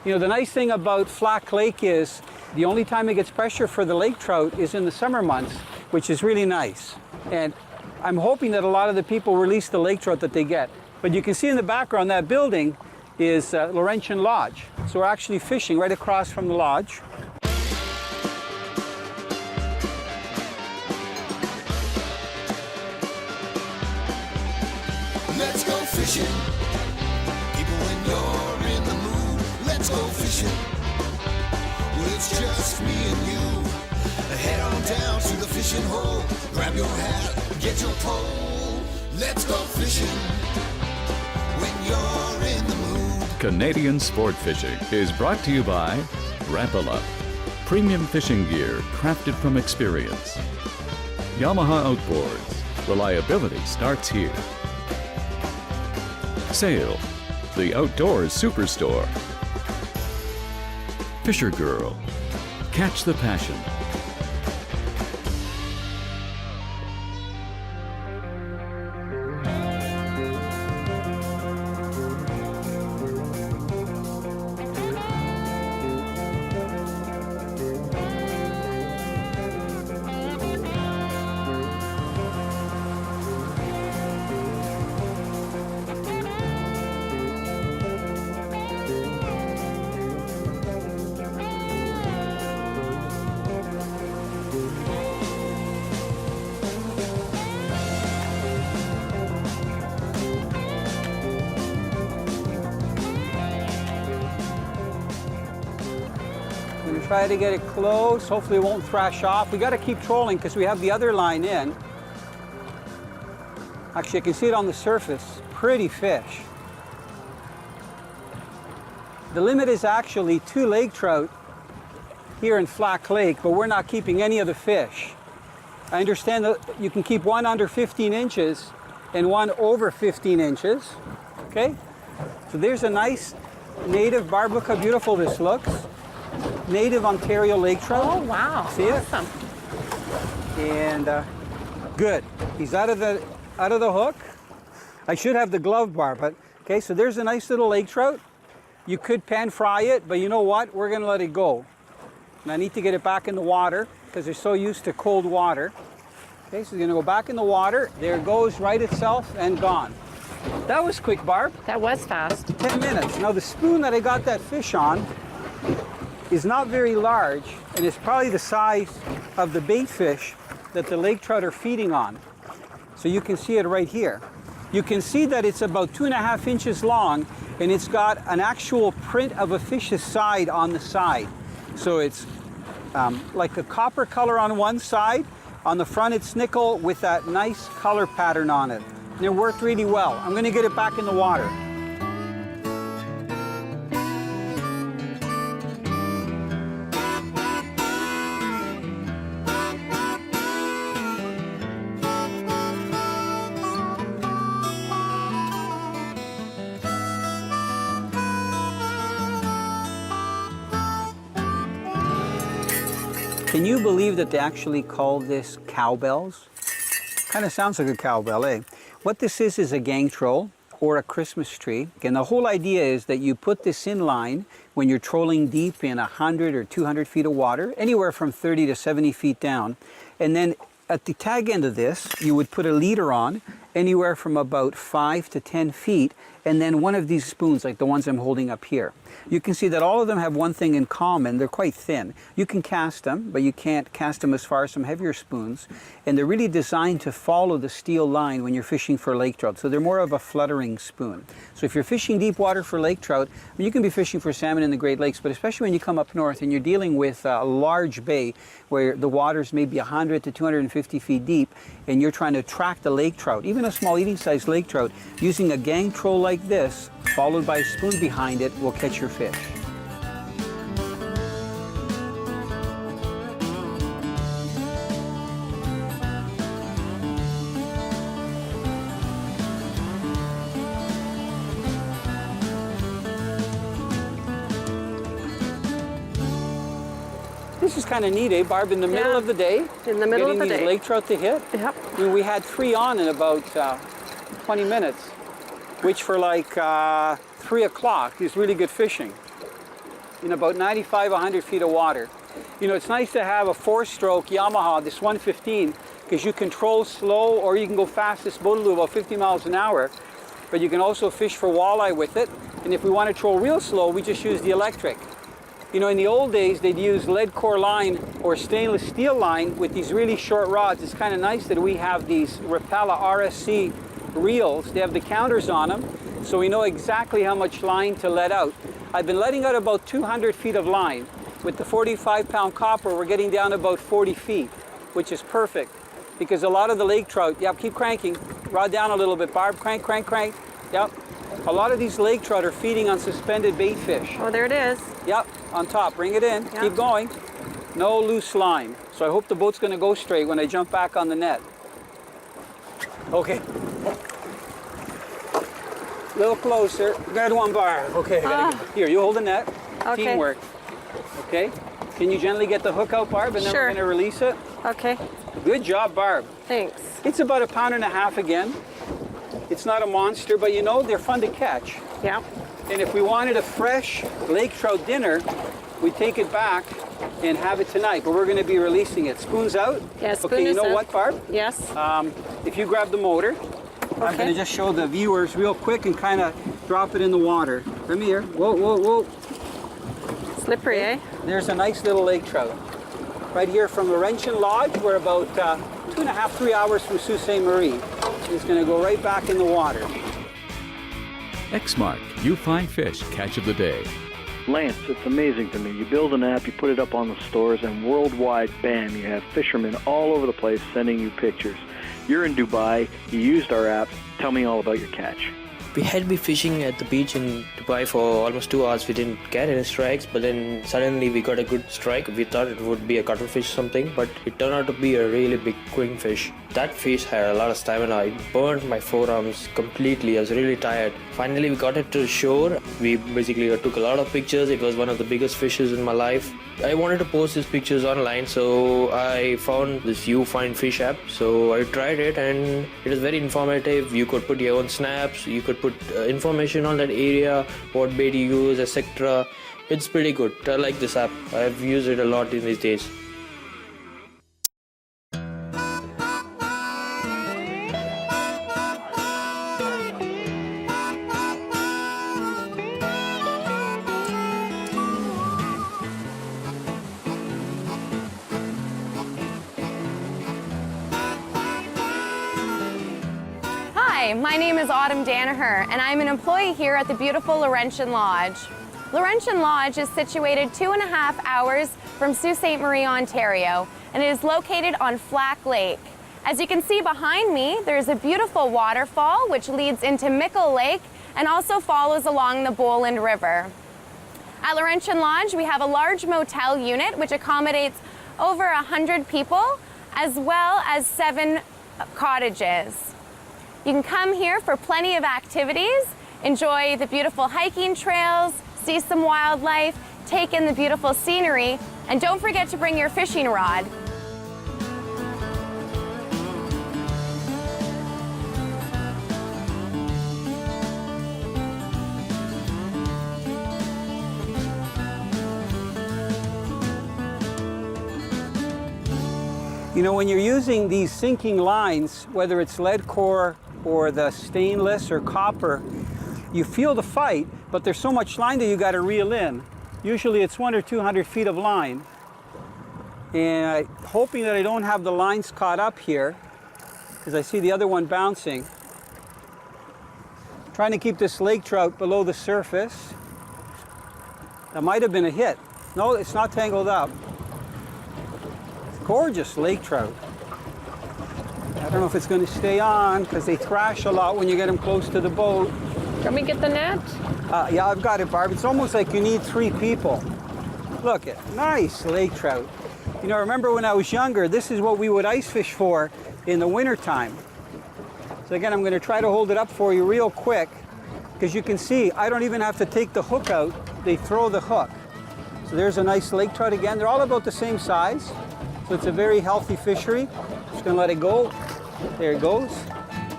You know, the nice thing about Flack Lake is the only time it gets pressure for the lake trout is in the summer months, which is really nice. And I'm hoping that a lot of the people release the lake trout that they get. But you can see in the background, that building is Laurentian Lodge. So we're actually fishing right across from the lodge. Let's go fishing. Even when you're in the mood, let's go fishing. Well, it's just me and you. Head on down to the fishing hole. Grab your hat, get your pole. Let's go fishing when you're in the mood. Canadian Sportfishing is brought to you by Rapala, premium fishing gear crafted from experience. Yamaha Outboards, reliability starts here. Sail, the outdoors superstore. Fisher Girl, catch the passion. Try to get it close. Hopefully it won't thrash off. We got to keep trolling because we have the other line in. Actually, I can see it on the surface. Pretty fish. The limit is actually 2 lake trout here in Flack Lake, but we're not keeping any of the fish. I understand that you can keep one under 15 inches and one over 15 inches. Okay? So there's a nice native barb. Look how beautiful this looks. Native Ontario lake trout. Oh, wow. See it? Awesome. And good. He's out of the hook. I should have the glove bar, but okay, so there's a nice little lake trout. You could pan fry it, but you know what? We're gonna let it go. And I need to get it back in the water because they're so used to cold water. Okay, so you're gonna go back in the water. There it goes, right itself and gone. That was quick, Barb. That was fast. 10 minutes. Now the spoon that I got that fish on is not very large, and it's probably the size of the bait fish that the lake trout are feeding on. So you can see it right here. You can see that it's about 2.5 inches long, and it's got an actual print of a fish's side on the side. So it's like a copper color on one side. On the front it's nickel with that nice color pattern on it. And it worked really well. I'm gonna get it back in the water. Can you believe that they actually call this cowbells? Kind of sounds like a cowbell, eh? What this is a gang troll or a Christmas tree. And the whole idea is that you put this in line when you're trolling deep in 100 or 200 feet of water, anywhere from 30 to 70 feet down. And then at the tag end of this, you would put a leader on anywhere from about 5 to 10 feet, and then one of these spoons, like the ones I'm holding up here. You can see that all of them have one thing in common. They're quite thin. You can cast them, but you can't cast them as far as some heavier spoons. And they're really designed to follow the steel line when you're fishing for lake trout. So they're more of a fluttering spoon. So if you're fishing deep water for lake trout, I mean, you can be fishing for salmon in the Great Lakes, but especially when you come up north and you're dealing with a large bay where the water's maybe 100 to 250 feet deep, and you're trying to track the lake trout, even a small eating-sized lake trout, using a gang troll like this, followed by a spoon behind it, will catch your fish. This is kind of neat, eh, Barb? In the middle of the day, in the middle of the day, getting these lake trout to hit. Yep. I mean, we had 3 on in about 20 minutes, which for like 3 o'clock is really good fishing. in about 95, 100 feet of water. You know, it's nice to have a 4-stroke Yamaha, this 115, because you control slow or you can go fast. This boat will do about 50 miles an hour, but you can also fish for walleye with it. And if we want to troll real slow, we just use the electric. You know, in the old days, they'd use lead core line or stainless steel line with these really short rods. It's kind of nice that we have these Rapala Rsc reels. They have the counters on them, so we know exactly how much line to let out. I've been letting out about 200 feet of line. With the 45-pound copper, we're getting down about 40 feet, which is perfect. Because a lot of the lake trout, yep, keep cranking. Rod down a little bit, Barb, crank, crank, crank. Yep. A lot of these lake trout are feeding on suspended bait fish. Oh, there it is. Yep, on top, bring it in, Yep. keep going. No loose line. So I hope the boat's gonna go straight when I jump back on the net. Okay. A little closer. Good one, Barb. Okay, I gotta get, here, you hold the net. Okay. Teamwork. Okay. Can you gently get the hook out, Barb, and then Sure. we're gonna release it? Okay, Good job, Barb. thanks. It's about 1.5 pounds again. It's not a monster, but you know, they're fun to catch. Yeah. And if we wanted a fresh lake trout dinner, we take it back and have it tonight, but we're gonna be releasing it. Spoons out? Yeah, spoon Okay, you is know out. what, Barb? Yes. If you grab the motor, I'm gonna just show the viewers real quick and kind of drop it in the water. Come here, whoa, whoa, whoa. Slippery, eh? There's a nice little lake trout. Right here from Laurentian Lodge, we're about 2.5, 3 hours from Sault Ste. Marie. It's gonna go right back in the water. Xmark, you find fish, catch of the day. Lance, it's amazing to me. You build an app, you put it up on the stores, and worldwide, bam, you have fishermen all over the place sending you pictures. You're in Dubai, you used our app. Tell me all about your catch. We had been fishing at the beach in Dubai for almost 2 hours. We didn't get any strikes, but then suddenly we got a good strike. We thought it would be a cuttlefish or something, but it turned out to be a really big queenfish. That fish had a lot of stamina. It burned my forearms completely. I was really tired. Finally, we got it to shore. We basically took a lot of pictures. It was one of the biggest fishes in my life. I wanted to post these pictures online, so I found this You Find Fish app. So I tried it, and it is very informative. You could put your own snaps. You could put information on that area, what bait you use, etc. It's pretty good. I like this app. I've used it a lot in these days. Hi, my name is Autumn Danaher, and I'm an employee here at the beautiful Laurentian Lodge. Laurentian Lodge is situated 2.5 hours from Sault Ste. Marie, Ontario, and it is located on Flack Lake. As you can see behind me, there's a beautiful waterfall which leads into Mickle Lake and also follows along the Boland River. At Laurentian Lodge, we have a large motel unit which accommodates over 100 people, as well as 7 cottages. You can come here for plenty of activities, enjoy the beautiful hiking trails, see some wildlife, take in the beautiful scenery, and don't forget to bring your fishing rod. You know, when you're using these sinking lines, whether it's lead core or the stainless or copper, you feel the fight, but there's so much line that you got to reel in. Usually it's 100 or 200 feet of line. And hoping that I don't have the lines caught up here, because I see the other one bouncing. Trying to keep this lake trout below the surface. That might have been a hit. No, it's not tangled up. Gorgeous lake trout. I don't know if it's going to stay on because they thrash a lot when you get them close to the boat. Can we get the net? Yeah, I've got it, Barb. It's almost like you need 3 people. Look at nice lake trout. You know, remember when I was younger, this is what we would ice fish for in the wintertime. So again, I'm going to try to hold it up for you real quick because you can see I don't even have to take the hook out. They throw the hook. So there's a nice lake trout again. They're all about the same size. So it's a very healthy fishery. Just going to let it go. There it goes.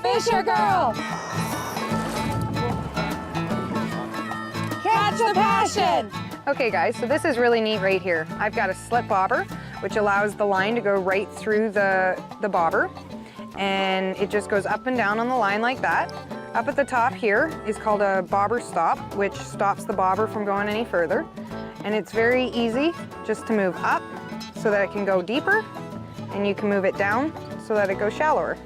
Fisher girl! Catch the passion! Okay guys, so this is really neat right here. I've got a slip bobber, which allows the line to go right through the bobber. And it just goes up and down on the line like that. Up at the top here is called a bobber stop, which stops the bobber from going any further. And it's very easy just to move up so that it can go deeper, and you can move it down so that it goes shallower.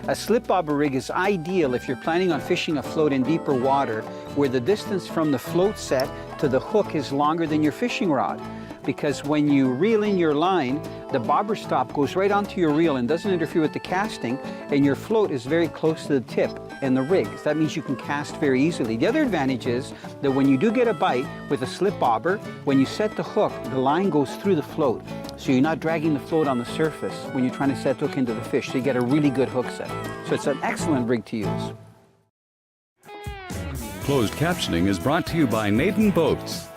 A slip bobber rig is ideal if you're planning on fishing a float in deeper water where the distance from the float set to the hook is longer than your fishing rod. Because when you reel in your line, the bobber stop goes right onto your reel and doesn't interfere with the casting, and your float is very close to the tip and the rig. So that means you can cast very easily. The other advantage is that when you do get a bite with a slip bobber, when you set the hook, the line goes through the float. So you're not dragging the float on the surface when you're trying to set the hook into the fish. So you get a really good hook set. So it's an excellent rig to use. Closed captioning is brought to you by Naden Boats,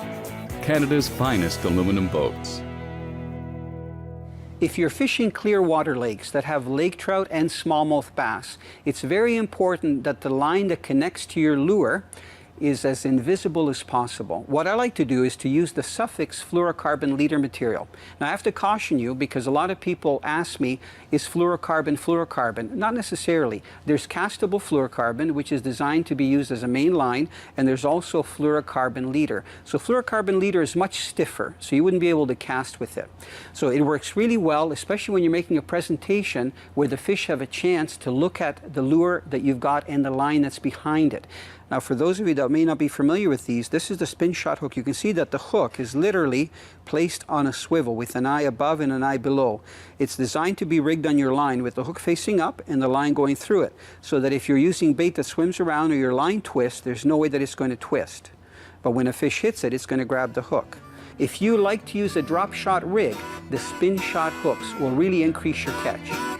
Canada's finest aluminum boats. If you're fishing clear water lakes that have lake trout and smallmouth bass, it's very important that the line that connects to your lure is as invisible as possible. What I like to do is to use the Suffix fluorocarbon leader material. Now I have to caution you because a lot of people ask me, is fluorocarbon fluorocarbon? Not necessarily. There's castable fluorocarbon, which is designed to be used as a main line, and there's also fluorocarbon leader. So fluorocarbon leader is much stiffer, so you wouldn't be able to cast with it. So it works really well, especially when you're making a presentation where the fish have a chance to look at the lure that you've got and the line that's behind it. Now, for those of you that may not be familiar with these, this is the spin shot hook. You can see that the hook is literally placed on a swivel with an eye above and an eye below. It's designed to be rigged on your line with the hook facing up and the line going through it, so that if you're using bait that swims around or your line twists, there's no way that it's going to twist. But when a fish hits it, it's going to grab the hook. If you like to use a drop shot rig, the spin shot hooks will really increase your catch.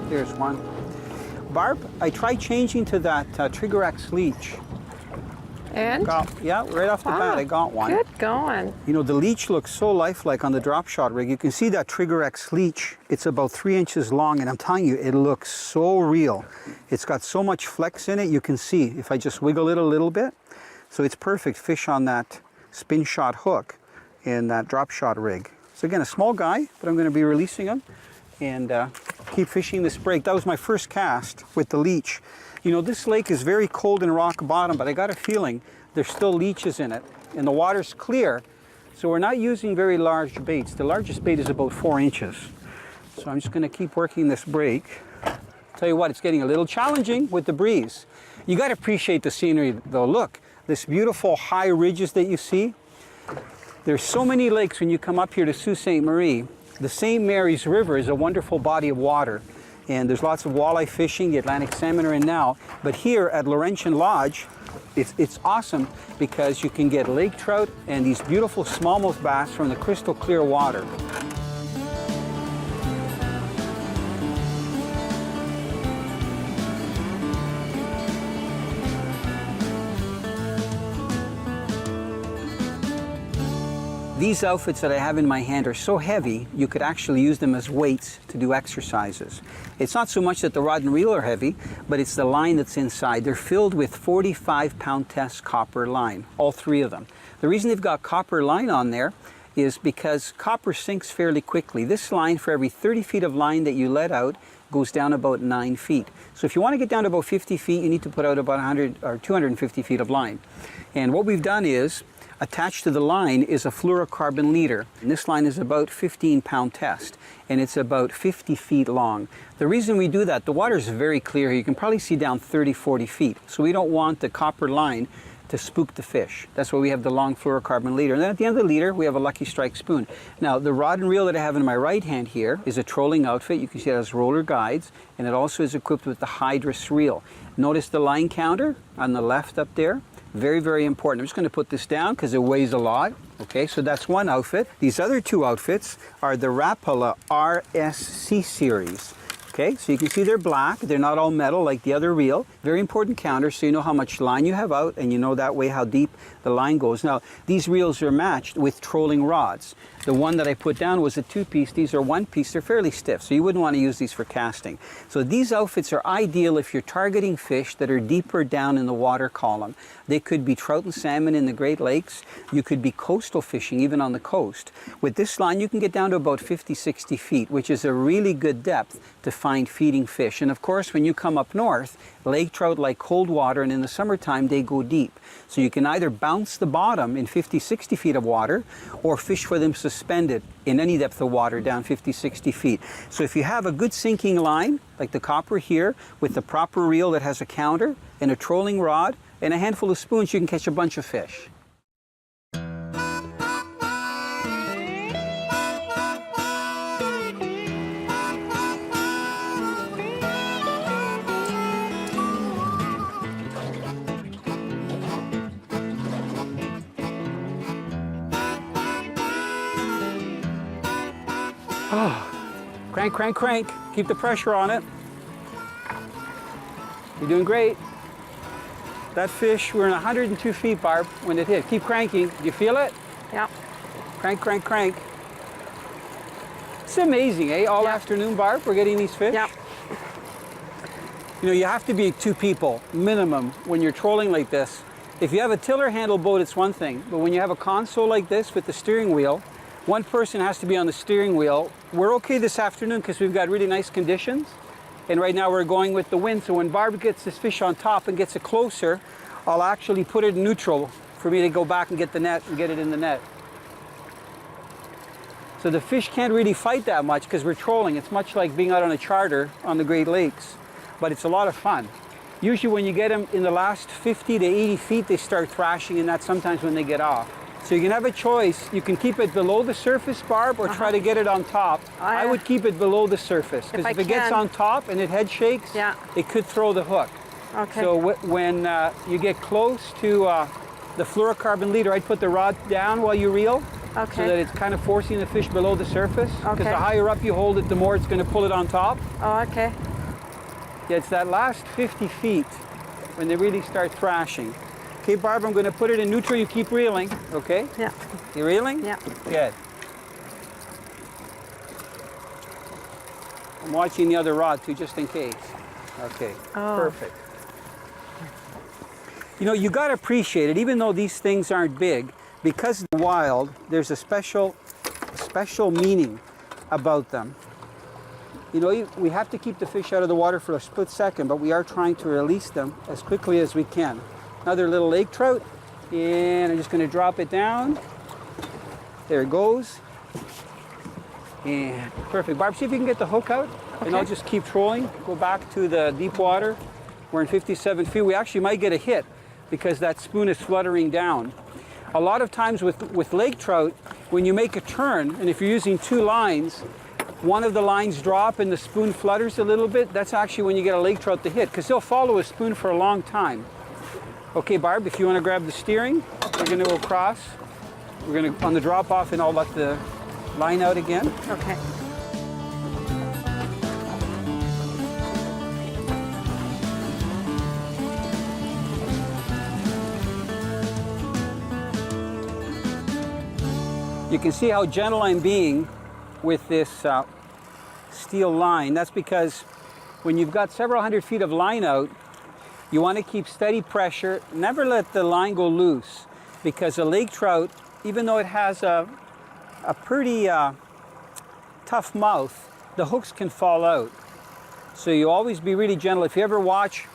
There's one. Barb, I tried changing to that Trigger X leech. And? Yeah, right off the bat, I got one. Good going. You know, the leech looks so lifelike on the drop shot rig. You can see that Trigger X leech. It's about 3 inches long, and I'm telling you, it looks so real. It's got so much flex in it, you can see if I just wiggle it a little bit. So it's perfect fish on that spin shot hook in that drop shot rig. So again, a small guy, but I'm going to be releasing him and keep fishing this break. That was my first cast with the leech. You know, this lake is very cold and rock bottom, but I got a feeling there's still leeches in it, and the water's clear, so we're not using very large baits. The largest bait is about 4 inches. So I'm just going to keep working this break. Tell you what, it's getting a little challenging with the breeze. You got to appreciate the scenery though. Look, this beautiful high ridges that you see. There's so many lakes when you come up here to Sault Ste. Marie. The St. Mary's River is a wonderful body of water, and there's lots of walleye fishing. The Atlantic salmon are in now, but here at Laurentian Lodge, it's awesome because you can get lake trout and these beautiful smallmouth bass from the crystal clear water. These outfits that I have in my hand are so heavy, you could actually use them as weights to do exercises. It's not so much that the rod and reel are heavy, but it's the line that's inside. They're filled with 45-pound test copper line, all three of them. The reason they've got copper line on there is because copper sinks fairly quickly. This line, for every 30 feet of line that you let out, goes down about 9 feet. So if you want to get down to about 50 feet, you need to put out about 100 or 250 feet of line. And what we've done is, attached to the line is a fluorocarbon leader. And this line is about 15-pound test, and it's about 50 feet long. The reason we do that, the water is very clear here. You can probably see down 30, 40 feet. So we don't want the copper line to spook the fish. That's why we have the long fluorocarbon leader. And then at the end of the leader, we have a Lucky Strike spoon. Now, the rod and reel that I have in my right hand here is a trolling outfit. You can see it has roller guides, and it also is equipped with the Hydrus reel. Notice the line counter on the left up there. Very, very important. I'm just going to put this down because it weighs a lot. Okay, so that's one outfit. These other two outfits are the Rapala Rsc Series. Okay, so you can see they're black. They're not all metal like the other reel. Very important counter, so you know how much line you have out, and you know that way how deep the line goes. Now, these reels are matched with trolling rods. The one that I put down was a 2-piece. These are 1-piece. They're fairly stiff, so you wouldn't want to use these for casting. So these outfits are ideal if you're targeting fish that are deeper down in the water column. They could be trout and salmon in the Great Lakes. You could be coastal fishing, even on the coast. With this line, you can get down to about 50, 60 feet, which is a really good depth to find feeding fish. And of course, when you come up north, lake trout like cold water, and in the summertime, they go deep. So you can either bounce the bottom in 50, 60 feet of water, or fish for them suspended in any depth of water down 50, 60 feet. So if you have a good sinking line, like the copper here, with the proper reel that has a counter and a trolling rod and a handful of spoons, you can catch a bunch of fish. Oh, crank, crank, crank. Keep the pressure on it. You're doing great. That fish, we're in 102 feet, Barb, when it hit. Keep cranking. Do you feel it? Yeah. Crank, crank, crank. It's amazing, eh? All afternoon, Barb, we're getting these fish. Yeah. You know, you have to be 2 people, minimum, when you're trolling like this. If you have a tiller handle boat, it's one thing. But when you have a console like this with the steering wheel, one person has to be on the steering wheel. We're okay this afternoon because we've got really nice conditions. And right now we're going with the wind. So when Barb gets this fish on top and gets it closer, I'll actually put it in neutral for me to go back and get the net and get it in the net. So the fish can't really fight that much because we're trolling. It's much like being out on a charter on the Great Lakes, but it's a lot of fun. Usually when you get them in the last 50 to 80 feet, they start thrashing, and that's sometimes when they get off. So you can have a choice. You can keep it below the surface, Barb, or try to get it on top. I would keep it below the surface, because if it gets on top and it head shakes, it could throw the hook. Okay. So when you get close to the fluorocarbon leader, I'd put the rod down while you reel, so that it's kind of forcing the fish below the surface. Because the higher up you hold it, the more it's going to pull it on top. Oh, okay. Yeah, it's that last 50 feet when they really start thrashing. Okay, Barb, I'm going to put it in neutral. You keep reeling, okay? Yeah. You reeling? Yeah. Good. I'm watching the other rod too, just in case. Okay, perfect. You know, you got to appreciate it, even though these things aren't big, because they're wild, there's a special meaning about them. You know, we have to keep the fish out of the water for a split second, but we are trying to release them as quickly as we can. Another little lake trout, and I'm just going to drop it down. There it goes. And perfect. Barb, see if you can get the hook out, and I'll just keep trolling. Go back to the deep water. We're in 57 feet. We actually might get a hit because that spoon is fluttering down. A lot of times with lake trout, when you make a turn, and if you're using 2 lines, one of the lines drop and the spoon flutters a little bit, that's actually when you get a lake trout to hit, because they'll follow a spoon for a long time. Okay, Barb, if you want to grab the steering, we're going to go across. We're going to, on the drop off, and I'll let the line out again. Okay. You can see how gentle I'm being with this steel line. That's because when you've got several hundred feet of line out, you want to keep steady pressure. Never let the line go loose, because a lake trout, even though it has a pretty tough mouth, the hooks can fall out. So you always be really gentle. If you ever watch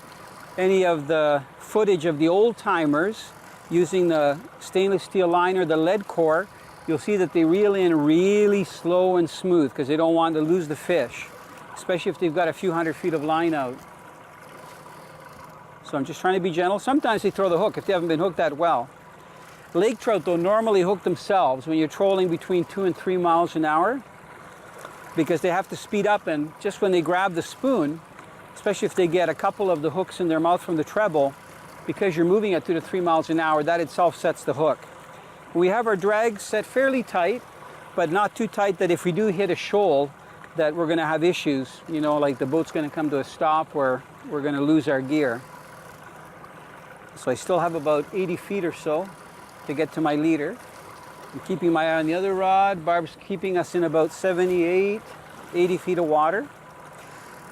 any of the footage of the old timers using the stainless steel line or the lead core, you'll see that they reel in really slow and smooth because they don't want to lose the fish, especially if they've got a few hundred feet of line out. So I'm just trying to be gentle. Sometimes they throw the hook if they haven't been hooked that well. Lake trout, though, normally hook themselves when you're trolling between 2 and 3 miles an hour, because they have to speed up, and just when they grab the spoon, especially if they get a couple of the hooks in their mouth from the treble, because you're moving at 2 to 3 miles an hour, that itself sets the hook. We have our drag set fairly tight, but not too tight that if we do hit a shoal, that we're going to have issues, you know, like the boat's going to come to a stop where we're going to lose our gear. So I still have about 80 feet or so to get to my leader. I'm keeping my eye on the other rod. Barb's keeping us in about 78, 80 feet of water.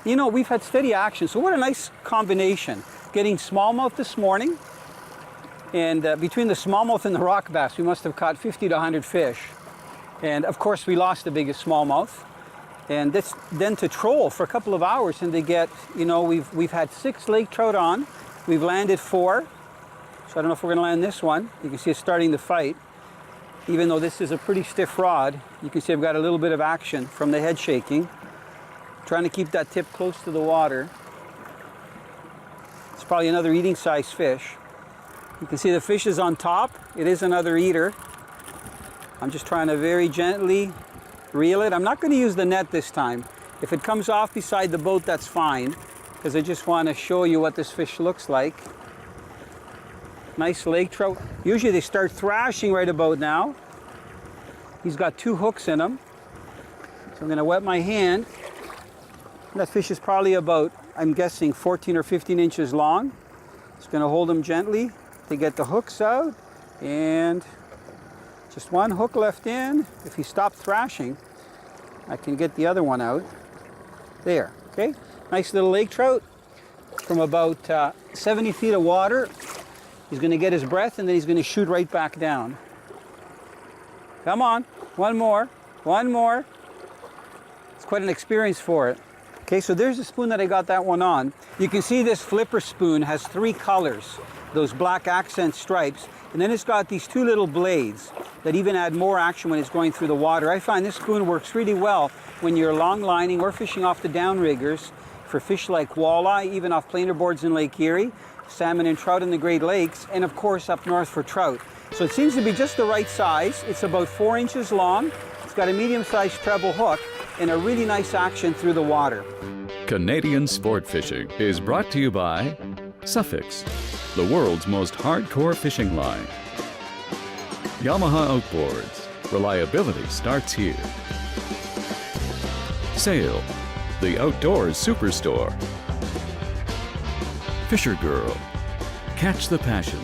You know, we've had steady action, so what a nice combination. Getting smallmouth this morning, and between the smallmouth and the rock bass, we must have caught 50 to 100 fish. And of course, we lost the biggest smallmouth. And this, then to troll for a couple of hours, and they get, you know, we've had 6 lake trout on. We've landed 4. So I don't know if we're going to land this one. You can see it's starting to fight. Even though this is a pretty stiff rod, you can see I've got a little bit of action from the head shaking. Trying to keep that tip close to the water. It's probably another eating size fish. You can see the fish is on top. It is another eater. I'm just trying to very gently reel it. I'm not going to use the net this time. If it comes off beside the boat, that's fine, because I just want to show you what this fish looks like. Nice lake trout. Usually they start thrashing right about now. He's got 2 hooks in him. So I'm going to wet my hand. That fish is probably about, I'm guessing, 14 or 15 inches long. Just going to hold him gently to get the hooks out. And just 1 hook left in. If he stopped thrashing, I can get the other one out. There, okay? Nice little lake trout from about 70 feet of water. He's going to get his breath, and then he's going to shoot right back down. Come on, 1 more, 1 more. It's quite an experience for it. Okay, so there's the spoon that I got that one on. You can see this flipper spoon has 3 colors, those black accent stripes, and then it's got these 2 little blades that even add more action when it's going through the water. I find this spoon works really well when you're long lining or fishing off the downriggers for fish like walleye, even off planer boards in Lake Erie, salmon and trout in the Great Lakes, and of course up north for trout. So it seems to be just the right size. It's about 4 inches long. It's got a medium-sized treble hook and a really nice action through the water. Canadian Sport Fishing is brought to you by Suffix, the world's most hardcore fishing line. Yamaha Outboards, reliability starts here. Sail, the outdoors superstore. Fisher Girl, catch the passion.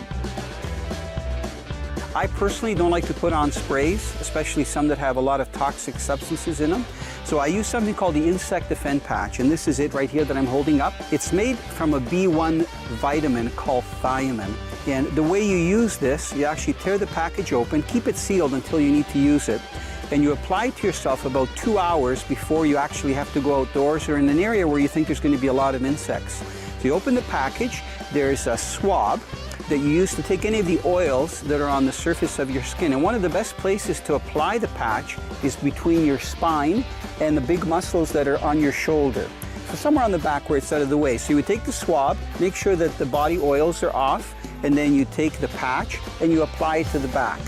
I personally don't like to put on sprays, especially some that have a lot of toxic substances in them. So I use something called the Insect Defend Patch, and this is it right here that I'm holding up. It's made from a B1 vitamin called thiamine. And the way you use this, you actually tear the package open, keep it sealed until you need to use it, and you apply it to yourself about 2 hours before you actually have to go outdoors or in an area where you think there's going to be a lot of insects. So you open the package, there's a swab that you use to take any of the oils that are on the surface of your skin. And one of the best places to apply the patch is between your spine and the big muscles that are on your shoulder. So somewhere on the back where it's out of the way. So you would take the swab, make sure that the body oils are off, and then you take the patch and you apply it to the back.